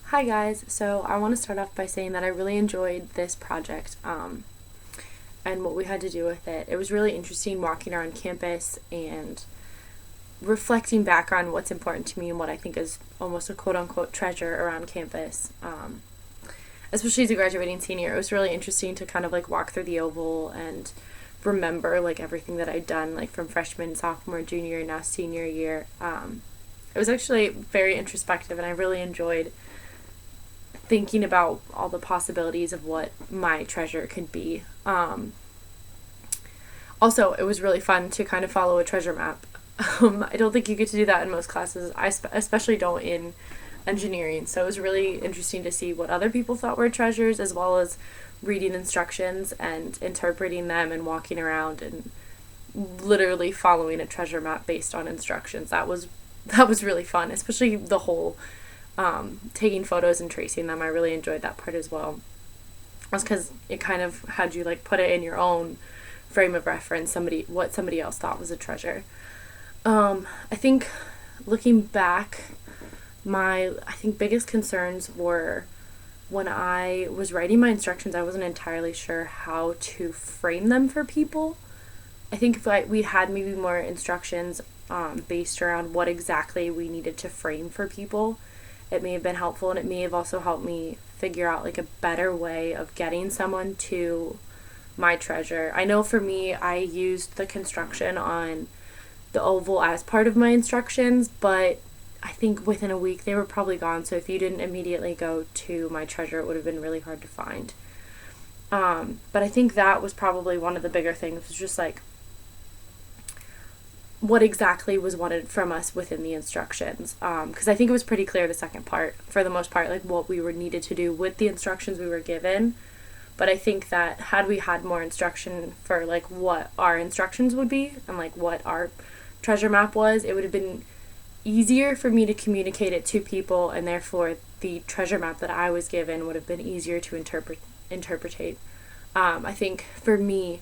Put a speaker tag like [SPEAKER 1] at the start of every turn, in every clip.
[SPEAKER 1] Hi guys, so I want to start off by saying that I really enjoyed this project and what we had to do with it. It was really interesting walking around campus and reflecting back on what's important to me and what I think is almost a quote unquote treasure around campus. Especially as a graduating senior, it was really interesting to kind of like walk through the oval and remember like everything that I'd done like from freshman, sophomore, junior, and now senior year. It was actually very introspective and I really enjoyed thinking about all the possibilities of what my treasure could be. Also, it was really fun to kind of follow a treasure map. I don't think you get to do that in most classes. I especially don't in engineering. So it was really interesting to see what other people thought were treasures, as well as reading instructions and interpreting them and walking around and literally following a treasure map based on instructions. That was really fun, especially the whole taking photos and tracing them. I really enjoyed that part as well. That's because it kind of had you like put it in your own frame of reference, what somebody else thought was a treasure. I think looking back, I think biggest concerns were when I was writing my instructions, I wasn't entirely sure how to frame them for people. I think if we had maybe more instructions based around what exactly we needed to frame for people, it may have been helpful, and it may have also helped me figure out like a better way of getting someone to my treasure. I know for me, I used the construction on the oval as part of my instructions, but I think within a week they were probably gone, so if you didn't immediately go to my treasure, it would have been really hard to find. But I think that was probably one of the bigger things, was just like what exactly was wanted from us within the instructions, because I think it was pretty clear the second part, for the most part, like what we were needed to do with the instructions we were given. But I think that had we had more instruction for like what our instructions would be and like what our treasure map was, it would have been easier for me to communicate it to people, and therefore the treasure map that I was given would have been easier to interpretate. I think for me,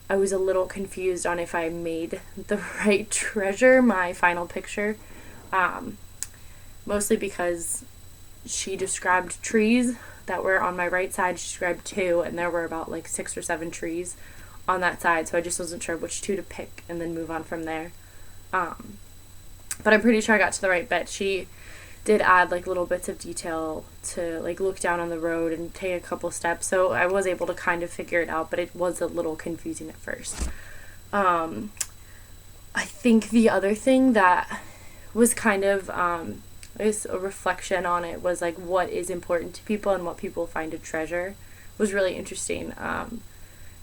[SPEAKER 1] I was a little confused on if I made the right treasure my final picture, mostly because she described trees that were on my right side. She described two, and there were about like 6 or 7 trees on that side, so I just wasn't sure which two to pick and then move on from there. But I'm pretty sure I got to the right bit. She did add like little bits of detail to like look down on the road and take a couple steps, so I was able to kind of figure it out, but it was a little confusing at first. I think the other thing that was kind of is a reflection on it was like what is important to people and what people find a treasure was really interesting, and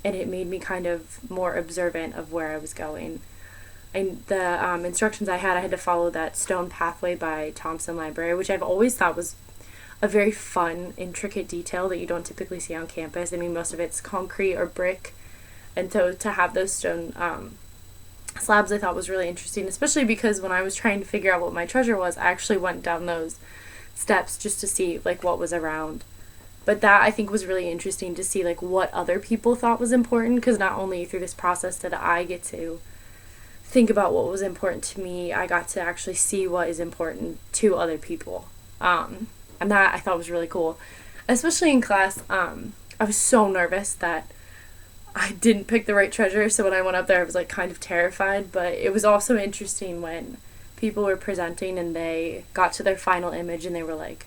[SPEAKER 1] it made me kind of more observant of where I was going. And the instructions I had to follow that stone pathway by Thompson Library, which I've always thought was a very fun, intricate detail that you don't typically see on campus. I mean, most of it's concrete or brick, and so to have those stone slabs I thought was really interesting, especially because when I was trying to figure out what my treasure was, I actually went down those steps just to see like what was around. But that I think was really interesting to see like what other people thought was important, because not only through this process did I get to think about what was important to me, I got to actually see what is important to other people. And that I thought was really cool. Especially in class, I was so nervous that I didn't pick the right treasure, so when I went up there I was like kind of terrified, but it was also interesting when people were presenting and they got to their final image and they were like,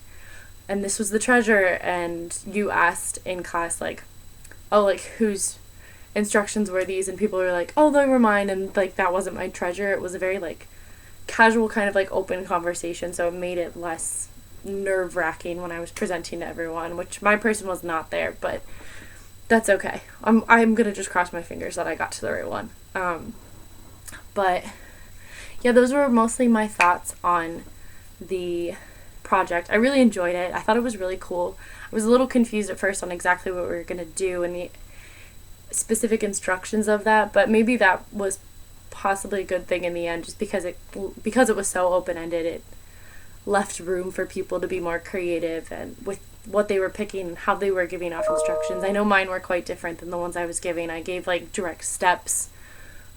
[SPEAKER 1] and this was the treasure, and you asked in class like, oh, like whose instructions were these, and people were like, oh, they were mine, and like that wasn't my treasure. It was a very like casual kind of like open conversation, so it made it less nerve-wracking when I was presenting to everyone, which my person was not there, but that's okay. I'm gonna just cross my fingers that I got to the right one. But yeah, those were mostly my thoughts on the project. I really enjoyed it. I thought it was really cool. I was a little confused at first on exactly what we were gonna do and the specific instructions of that, but maybe that was possibly a good thing in the end, just because it was so open-ended. It left room for people to be more creative and with what they were picking and how they were giving off instructions. I know mine were quite different than the ones I was giving. I gave like direct steps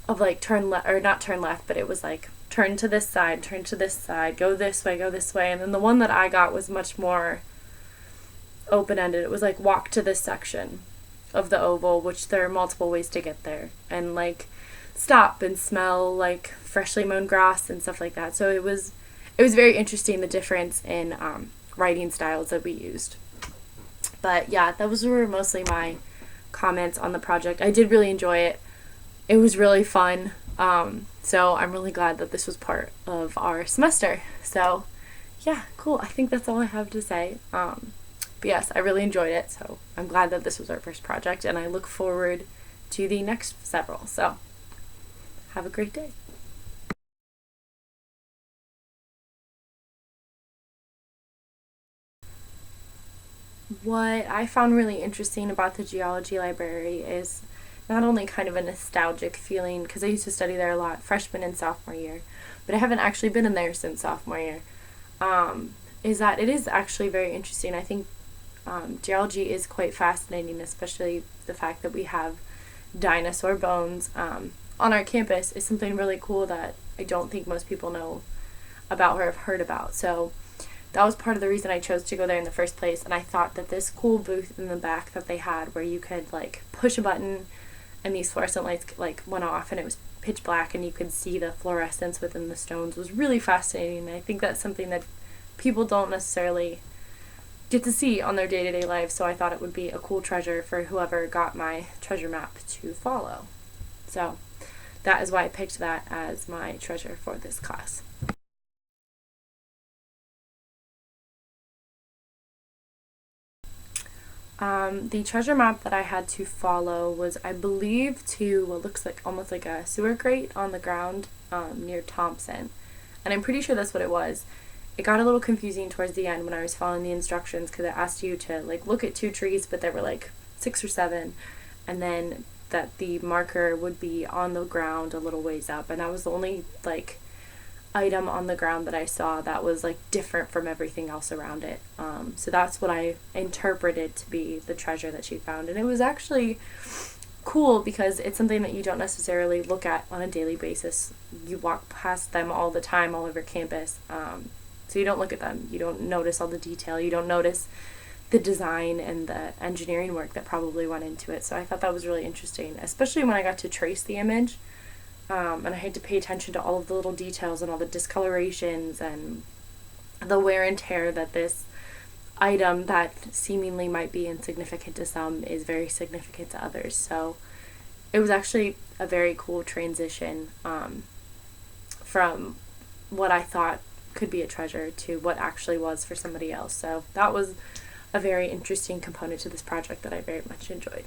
[SPEAKER 1] of like not turn left, but it was like turn to this side, go this way, and then the one that I got was much more open-ended. It was like walk to this section of the oval, which there are multiple ways to get there, and like stop and smell like freshly mown grass and stuff like that. So it was very interesting, the difference in writing styles that we used. But yeah, those were mostly my comments on the project. I did really enjoy it. It was really fun. So I'm really glad that this was part of our semester. So yeah, cool. I think that's all I have to say. But yes, I really enjoyed it. So I'm glad that this was our first project, and I look forward to the next several. So have a great day. What I found really interesting about the geology library is not only kind of a nostalgic feeling, because I used to study there a lot freshman and sophomore year, but I haven't actually been in there since sophomore year, is that it is actually very interesting. I think geology is quite fascinating, especially the fact that we have dinosaur bones on our campus is something really cool that I don't think most people know about or have heard about. So that was part of the reason I chose to go there in the first place. And I thought that this cool booth in the back that they had, where you could like push a button and these fluorescent lights like went off and it was pitch black and you could see the fluorescence within the stones, was really fascinating. And I think that's something that people don't necessarily get to see on their day-to-day lives. So I thought it would be a cool treasure for whoever got my treasure map to follow. So that is why I picked that as my treasure for this class. The treasure map that I had to follow was, I believe, to what looks like almost like a sewer grate on the ground near Thompson. And I'm pretty sure that's what it was. It got a little confusing towards the end when I was following the instructions, because it asked you to like look at 2 trees, but there were like 6 or 7, and then that the marker would be on the ground a little ways up, and that was the only like item on the ground that I saw that was like different from everything else around it. So that's what I interpreted to be the treasure that she found, and it was actually cool because it's something that you don't necessarily look at on a daily basis. You walk past them all the time all over campus, so you don't look at them. You don't notice all the detail. You don't notice the design and the engineering work that probably went into it. So I thought that was really interesting, especially when I got to trace the image. And I had to pay attention to all of the little details and all the discolorations and the wear and tear that this item that seemingly might be insignificant to some is very significant to others. So it was actually a very cool transition from what I thought could be a treasure to what actually was for somebody else. So that was a very interesting component to this project that I very much enjoyed.